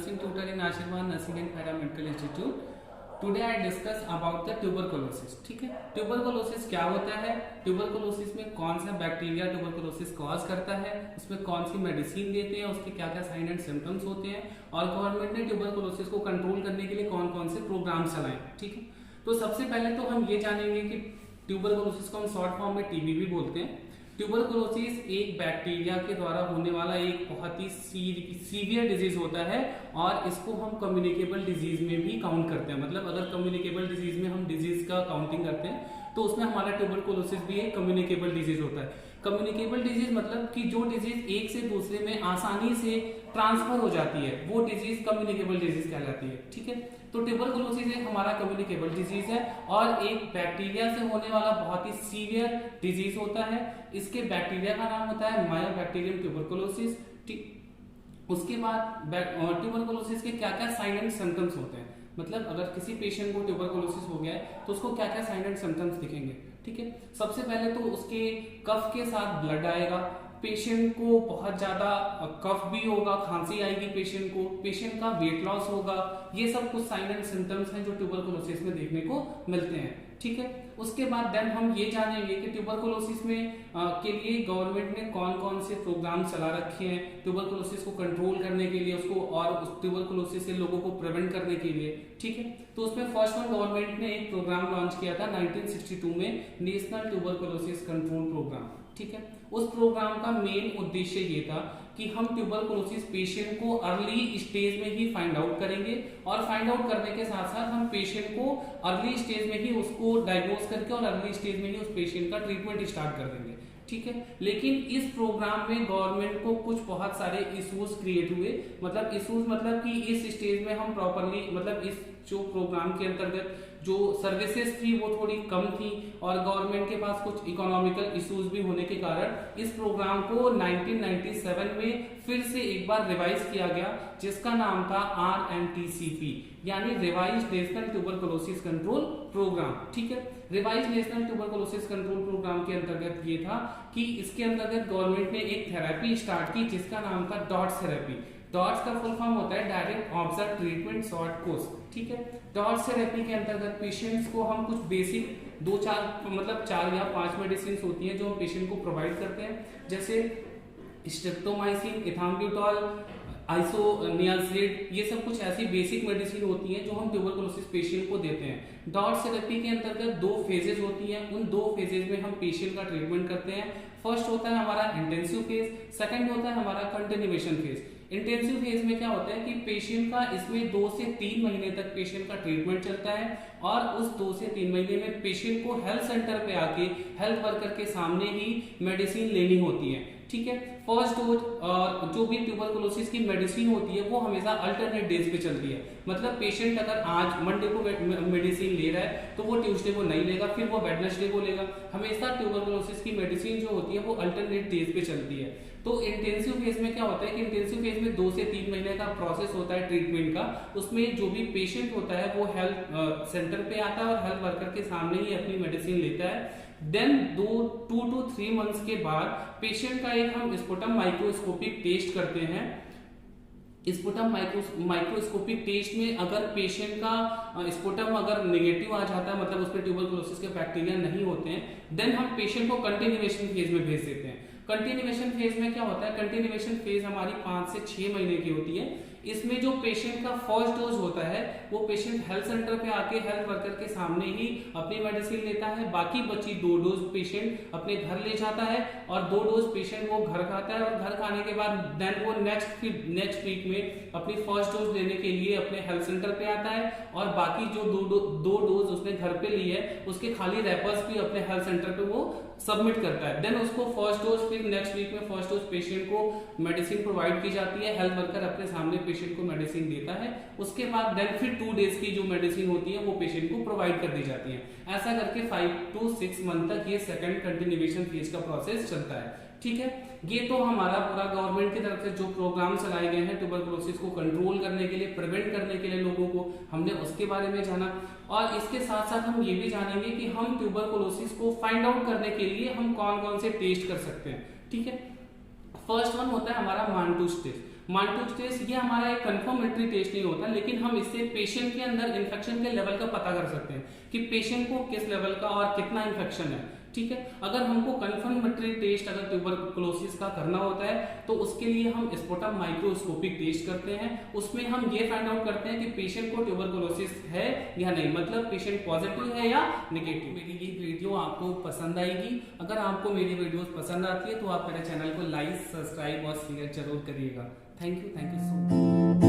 nursing tutor in Ashirwad Nursing and Paramedical Institute. Today I discuss about the tuberculosis. ठीक है, tuberculosis क्या होता है, ट्यूबरकुलोसिस में कौन सा बैक्टीरिया ट्यूबरकुलोसिस कॉज करता है, उसमें कौन सी मेडिसिन देते हैं, उसके क्या क्या साइन एंड सिम्टम्स होते हैं और गवर्नमेंट ने ट्यूबरकुलोसिस को कंट्रोल करने के लिए कौन कौन से प्रोग्राम चलाए। ठीक है, तो सबसे पहले तो हम ये जानेंगे कि ट्यूबरकुलोसिस को हम शॉर्ट फॉर्म में टीबी भी बोलते हैं। ट्यूबरकुलोसिस एक बैक्टीरिया के द्वारा होने वाला एक बहुत ही सीवियर डिजीज होता है और इसको हम कम्युनिकेबल डिजीज में भी काउंट करते हैं। मतलब अगर कम्युनिकेबल डिजीज में हम डिजीज का काउंटिंग करते हैं तो उसमें हमारा ट्यूबरकुलोसिस भी एक कम्युनिकेबल डिजीज होता है। कम्युनिकेबल डिजीज मतलब कि जो डिजीज एक से दूसरे में आसानी से ट्रांसफर हो जाती है वो डिजीज कम्युनिकेबल डिजीज कहलाती है। ठीक है, तो ट्यूबरकुलोसिस एक हमारा कम्युनिकेबल डिजीज है और एक बैक्टीरिया से होने वाला बहुत ही सीवियर डिजीज होता है। इसके बैक्टीरिया का नाम होता है मायोबैक्टीरियम ट्यूबरकुलोसिस। उसके बाद ट्यूबरकुलोसिस के क्या क्या साइन एंड सिम्टम्स होते हैं, मतलब अगर किसी पेशेंट को ट्यूबरकुलोसिस हो गया है तो उसको क्या क्या साइन एंड सिम्टम्स दिखेंगे। ठीक है, सबसे पहले तो उसके कफ के साथ ब्लड आएगा, पेशेंट को बहुत ज्यादा कफ भी होगा, खांसी आएगी पेशेंट का वेट लॉस होगा। ये सब कुछ साइन एंड सिम्टम्स हैं जो ट्यूबरकुलोसिस में देखने को मिलते हैं। ठीक है, उसके बाद देन हम ये जानेंगे कि ट्यूबरकुलोसिस में के लिए गवर्नमेंट ने कौन कौन से प्रोग्राम चला रखे हैं ट्यूबरकुलोसिस को कंट्रोल करने के लिए, उसको और उस ट्यूबरकुलोसिस से लोगों को प्रिवेंट करने के लिए। ठीक है, तो उसमें फर्स्ट वन गवर्नमेंट ने एक प्रोग्राम लॉन्च किया था 1962 में, नेशनल ट्यूबरकुलोसिस कंट्रोल प्रोग्राम। ठीक है, उस प्रोग्राम का मेन उद्देश्य ये था कि हम ट्यूबरकुलोसिस पेशेंट को अर्ली स्टेज में ही फाइंड आउट करेंगे और फाइंड आउट करने के साथ साथ हम पेशेंट को अर्ली स्टेज में ही उसको डायग्नोज करके और अर्ली स्टेज में ही उस पेशेंट का ट्रीटमेंट स्टार्ट कर देंगे। ठीक है, लेकिन इस प्रोग्राम में गवर्नमेंट को कुछ बहुत सारे इश्यूज क्रिएट हुए। मतलब इश्यूज मतलब कि इस स्टेज में हम प्रॉपरली मतलब इस जो प्रोग्राम के अंतर्गत जो सर्विसेज थी वो थोड़ी कम थी और गवर्नमेंट के पास कुछ इकोनॉमिकल इश्यूज भी होने के कारण इस प्रोग्राम को 1997 में फिर से एक बार रिवाइज किया गया, जिसका नाम था RNTCP यानी revise national tuberculosis control programme. ठीक है, revise national tuberculosis control programme के अंतर्गत ये था कि इसके अंतर्गत गवर्नमेंट ने एक थेरेपी स्टार्ट की जिसका नाम था डॉट्स थेरेपी। डॉट्स का फुल फॉर्म होता है direct observe treatment short course. ठीक है, डॉट्स थेरेपी के अंतर्गत पेशेंट्स को हम कुछ बेसिक 4 या 5 मेडिसिन होती हैं जो हम पेशेंट को प्रोवाइड करते हैं, जैसे स्ट्रेप्टोमाइसिन, इथाम्ब्यूटॉल, आइसोनियाजिड। ये सब कुछ ऐसी बेसिक मेडिसिन होती हैं जो हम ट्यूबरकुलोसिस पेशेंट को देते हैं। डॉट्स थेरेपी के अंतर्गत 2 फेजेस होती हैं, उन 2 फेजेस में हम पेशेंट का ट्रीटमेंट करते हैं। फर्स्ट होता है हमारा इंटेंसिव फेज, सेकंड होता है हमारा कंटिन्यूएशन फेज। इंटेंसिव फेज में क्या होता है कि पेशेंट का इसमें 2 से 3 महीने तक पेशेंट का ट्रीटमेंट चलता है और उस 2 से 3 महीने में पेशेंट को हेल्थ सेंटर पे आके हेल्थ वर्कर के सामने ही मेडिसिन लेनी होती है। ठीक है, फर्स्ट डोज और जो भी ट्यूबरकुलोसिस की मेडिसिन होती है वो हमेशा अल्टरनेट डेज पे चलती है। मतलब पेशेंट अगर आज मंडे को मेडिसिन ले रहा है तो वो ट्यूसडे को नहीं लेगा, फिर वो वेडनेसडे को लेगा। हमेशा ट्यूबरकुलोसिस की मेडिसिन जो होती है वो अल्टरनेट डेज पे चलती है। तो इंटेंसिव फेज में क्या होता है कि इंटेंसिव फेज में 2 से 3 महीने का प्रोसेस होता है ट्रीटमेंट का। उसमें जो भी पेशेंट होता है वो हेल्थ सेंटर पे आता है और हेल्थ वर्कर के सामने ही अपनी मेडिसिन लेता है। देन 2 to 3 मंथ्स के बाद पेशेंट का एक हम स्पुटम माइक्रोस्कोपिक टेस्ट करते हैं। स्पुटम माइक्रोस्कोपिक टेस्ट में अगर पेशेंट का स्पुटम अगर नेगेटिव आ जाता है, मतलब उसमें ट्यूबरकुलोसिस के बैक्टीरिया नहीं होते हैं, देन हम पेशेंट को कंटिन्यूएशन फेज में भेज देते हैं। कंटिन्यूएशन फेज में क्या होता है, कंटिन्यूएशन फेज हमारी 5 से 6 महीने की होती है। इसमें जो पेशेंट का फर्स्ट डोज होता है वो पेशेंट हेल्थ सेंटर पे आके हेल्थ वर्कर के सामने ही अपनी मेडिसिन लेता है। बाकी बची 2 डोज पेशेंट अपने घर ले जाता है और 2 डोज पेशेंट वो घर खाता है और घर खाने के बाद देन वो नेक्स्ट वीक में अपनी फर्स्ट डोज लेने के लिए अपने हेल्थ सेंटर पे आता है और बाकी जो 2 डोज उसने घर पे ली है उसके खाली रैपर्स भी अपने हेल्थ सेंटर पे वो सबमिट करता है। देन उसको फर्स्ट डोज फिर नेक्स्ट वीक में फर्स्ट डोज पेशेंट को मेडिसिन प्रोवाइड की जाती है, हेल्थ वर्कर अपने सामने पेशेंट को मेडिसिन देता है। उसके बाद देन फिर 2 डेज की जो मेडिसिन होती है वो पेशेंट को प्रोवाइड कर दी जाती है। ऐसा करके 5 to 6 मंथ तक ये सेकंड कंटिन्यूएशन फेज का प्रोसेस चलता है। ठीक है, ये तो हमारा पूरा गवर्नमेंट की तरफ से जो प्रोग्राम चलाए गए हैं ट्यूबरकुलोसिस को कंट्रोल करने के लिए, प्रिवेंट करने के लिए लोगों को, हमने उसके बारे में जाना। और इसके साथ साथ हम ये भी जानेंगे कि हम ट्यूबरकुलोसिस को फाइंड आउट करने के लिए हम कौन कौन से टेस्ट कर सकते हैं। ठीक है, फर्स्ट वन होता है हमारा मांटूस टेस्ट। माल्टोज टेस्ट ये हमारा एक कंफर्मेटरी टेस्ट नहीं होता, लेकिन हम इससे पेशेंट के अंदर इन्फेक्शन के लेवल का पता कर सकते हैं कि पेशेंट को किस लेवल का और कितना इन्फेक्शन है। ठीक है, अगर हमको कंफर्मेटरी टेस्ट अगर ट्यूबरकुलोसिस का करना होता है तो उसके लिए हम स्पुटम माइक्रोस्कोपिक टेस्ट करते हैं। उसमें हम ये फाइंड आउट करते हैं कि पेशेंट को ट्यूबरकुलोसिस है या नहीं, मतलब पेशेंट पॉजिटिव है या नेगेटिव। मेरी ये वीडियो आपको पसंद आएगी। अगर आपको मेरी वीडियोस पसंद आती है तो आप मेरे चैनल को लाइक, सब्सक्राइब और शेयर जरूर करिएगा। Thank you so much.